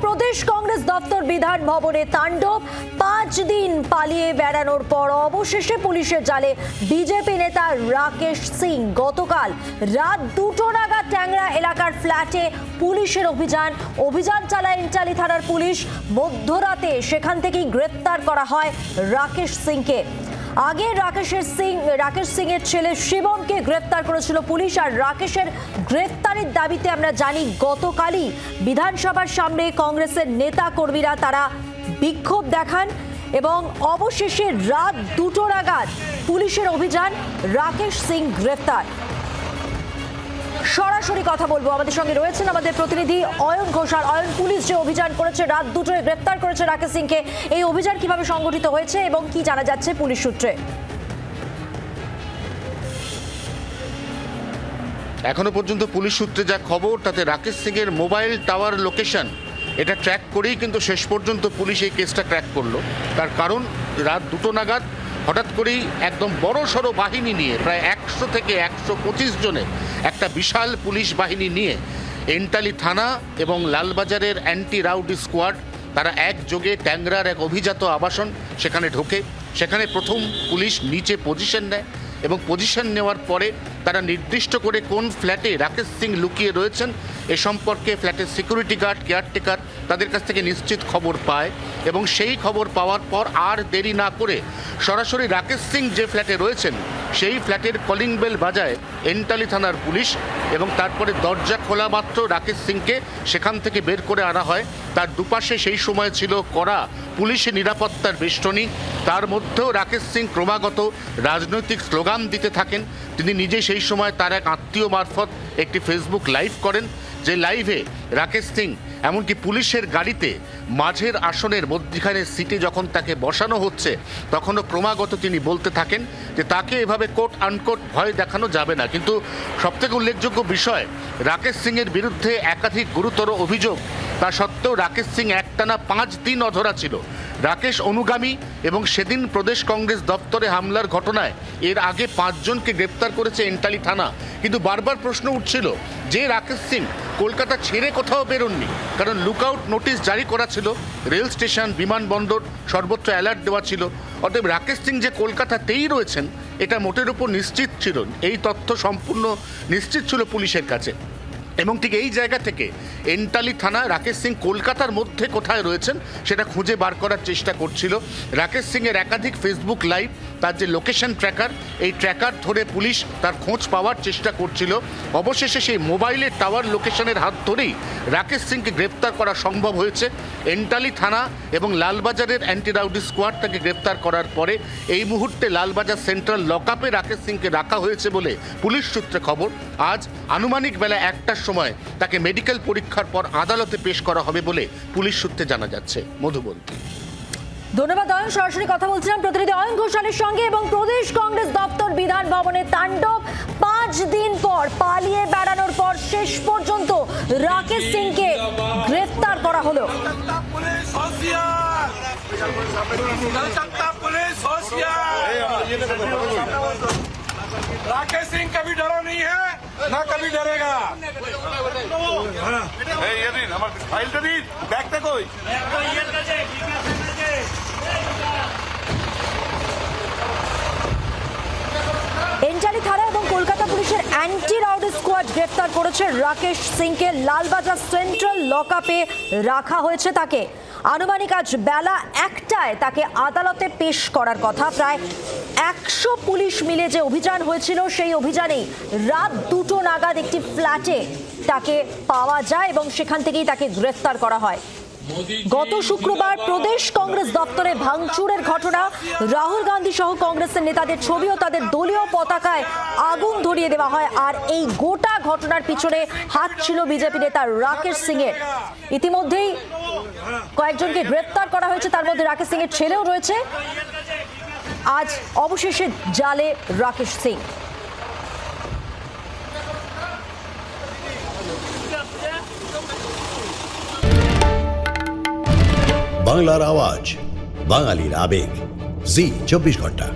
প্রদেশ কংগ্রেস দপ্তর বিধান ভবনে তাণ্ডব। 5 দিন পালিয়ে বেড়ানোর পর অবশেষে পুলিশের জালে বিজেপি নেতা রাকেশ সিং। গতকাল রাত 2টো নাগাদ ট্যাংরা এলাকার ফ্ল্যাটে পুলিশের অভিযান চালায় ইন্টালি থানার পুলিশ। মধ্যরাতে সেখান থেকেই গ্রেফতার করা হয় রাকেশ সিংকে। আগে রাকেশ সিং এর ছেলে শিবমকে গ্রেফতার করেছিল পুলিশ। আর রাকেশের গ্রেফতারের দাবিতে আমরা জানি গতকালই বিধানসভার সামনে কংগ্রেসের নেতা কর্মীরা তারা বিক্ষোভ দেখান এবং অবশেষে রাত 2টো নাগাদ পুলিশের অভিযান, রাকেশ সিং গ্রেফতার। সরাসরি কথা বলবো, আমাদের সঙ্গে রয়েছেন আমাদের প্রতিনিধি অয়ন ঘোষাল। অয়ন, পুলিশ যে অভিযান করেছে, রাত 2টোয় গ্রেফতার করেছে রাকেশ সিংকে, এই অভিযান কিভাবে সংগঠিত হয়েছে এবং কি জানা যাচ্ছে পুলিশ সূত্রে? এখনো পর্যন্ত পুলিশ সূত্রে যা খবর, তাতে রাকেশ সিং এর মোবাইল টাওয়ার লোকেশন এটা ট্র্যাক করেই কিন্তু শেষ পর্যন্ত পুলিশ এই কেসটা ট্র্যাক করলো। তার কারণ রাত 2টো নাগাদ হঠাৎ করেই একদম বড় সড়ো বাহিনী নিয়ে, প্রায় 100 থেকে 125 জনের একটা বিশাল পুলিশ বাহিনী নিয়ে এন্টালি থানা এবং লালবাজারের অ্যান্টি রাউডি স্কোয়াড তারা একযোগে ট্যাংরার এক অভিজাত আবাসন সেখানে ঢোকে। সেখানে প্রথম পুলিশ নিচে পজিশন নেয় এবং পজিশন নেওয়ার পরে তারা নির্দিষ্ট করে কোন ফ্ল্যাটে রাকেশ সিং লুকিয়ে রয়েছেন এ সম্পর্কে ফ্ল্যাটের সিকিউরিটি গার্ড, কেয়ারটেকার তাদের কাছ থেকে নিশ্চিত খবর পায় এবং সেই খবর পাওয়ার পর আর দেরি না করে সরাসরি রাকেশ সিং যে ফ্ল্যাটে রয়েছেন সেই ফ্ল্যাটের কলিং বেল বাজায় এন্টালি থানার পুলিশ এবং তারপরে দরজা খোলা মাত্র রাকেশ সিংকে সেখান থেকে বের করে আনা হয়। তার দুপাশে সেই সময় ছিল কড়া পুলিশি নিরাপত্তার বেষ্টনী। তার মধ্যেও রাকেশ সিং ক্রমাগত রাজনৈতিক স্লোগান দিতে থাকেন। তিনি নিজে সেই সময় তার এক আত্মীয় মারফত একটি ফেসবুক লাইভ করেন, যে লাইভে রাকেশ সিং এমনকি পুলিশের গাড়িতে মাঝের আসনের মধ্যখানে সিটে যখন তাকে বসানো হচ্ছে তখনও ক্রমাগত তিনি বলতে থাকেন যে তাকে এভাবে কোট আনকোট ভয় দেখানো যাবে না। কিন্তু সবথেকে উল্লেখযোগ্য বিষয়, রাকেশ সিংয়ের বিরুদ্ধে একাধিক গুরুতর অভিযোগ, তা সত্ত্বেও রাকেশ সিং একটানা 5 দিন অধরা ছিল। রাকেশ অনুগামী এবং সেদিন প্রদেশ কংগ্রেস দপ্তরে হামলার ঘটনায় এর আগে 5 জনকে গ্রেপ্তার করেছে এন্টালি থানা। কিন্তু বারবার প্রশ্ন উঠছিল যে রাকেশ সিং কলকাতা ছেড়ে কোথাও বেরোননি, কারণ লুকআউট নোটিশ জারি করা ছিল, রেল স্টেশন, বিমানবন্দর সর্বত্র অ্যালার্ট দেওয়া ছিল। অতএব রাকেশ সিং যে কলকাতাতেই রয়েছেন এটা মোটের উপর নিশ্চিত ছিল, এই তথ্য সম্পূর্ণ নিশ্চিত ছিল পুলিশের কাছে। এবং ঠিক এই জায়গা থেকে এন্টালি থানা রাকেশ সিং কলকাতার মধ্যে কোথায় রয়েছেন সেটা খুঁজে বার করার চেষ্টা করছিল। রাকেশ সিংয়ের একাধিক ফেসবুক লাইভ, তার যে লোকেশন ট্র্যাকার, এই ট্র্যাকার ধরে পুলিশ তার খোঁজ পাওয়ার চেষ্টা করছিল। অবশেষে সেই মোবাইলের টাওয়ার লোকেশনের হাত ধরেই রাকেশ সিংকে গ্রেপ্তার করা সম্ভব হয়েছে। এন্টালি থানা এবং লালবাজারের অ্যান্টি রাউডি স্কোয়াড তাকে গ্রেপ্তার করার পরে এই মুহূর্তে লালবাজার সেন্ট্রাল লকআপে রাকেশ সিংকে রাখা হয়েছে বলে পুলিশ সূত্রে খবর। আজ আনুমানিক বেলা 1টার সময় তাকে মেডিকেল পরীক্ষার পর আদালতে পেশ করা হবে বলে পুলিশ সূত্রে জানা যাচ্ছে। মধুবন্তী। ধন্যবাদ অয়ন, সরাসরি কথা বলছিলাম প্রতিনিধি অয়ন ঘোষালের সঙ্গে। এবং প্রদেশ কংগ্রেস দপ্তর বিধান ভবনে তাণ্ডব। 5 দিন পর পালিয়ে বেড়ানোর পর শেষ পর্যন্ত রাকেশ সিংকে গ্রেফতার করা হলো। राकेश सिंह कभी डरा नहीं है, ना कभी डरेगा। फाइल तो दी देखते कोई এন্টালি থানা এবং কলকাতা পুলিশের অ্যান্টি রাউডি স্কোয়াড গ্রেফতার করেছে রাকেশ সিংকে। লালবাজার সেন্ট্রাল লকআপে রাখা হয়েছে তাকে। আনুমানিক আজ বেলা 1টায় তাকে আদালতে পেশ করার কথা। প্রায় 100 পুলিশ মিলে যে অভিযান হয়েছিল সেই অভিযানেই রাত 2টো নাগাদ একটি ফ্ল্যাটে তাকে পাওয়া যায় এবং সেখান থেকেই তাকে গ্রেফতার করা হয়। গত শুক্রবার প্রদেশ কংগ্রেস দপ্তরে ভাঙচুরের ঘটনা, রাহুল গান্ধী সহ কংগ্রেসের নেতাদের ছবি ও তাদের দলীয় পতাকায় আগুন ধরিয়ে দেওয়া হয়। আর এই গোটা ঘটনার পিছনে হাত ছিল বিজেপি নেতা রাকেশ সিং এর। ইতিমধ্যেই কয়েকজনকে গ্রেফতার করা হয়েছে, তার মধ্যে রাকেশ সিং এর ছেলেও রয়েছে। আজ অবশেষে জালে রাকেশ সিং। বাংলার আওয়াজ, বাঙালির আবেগ, জি 24 ঘন্টা।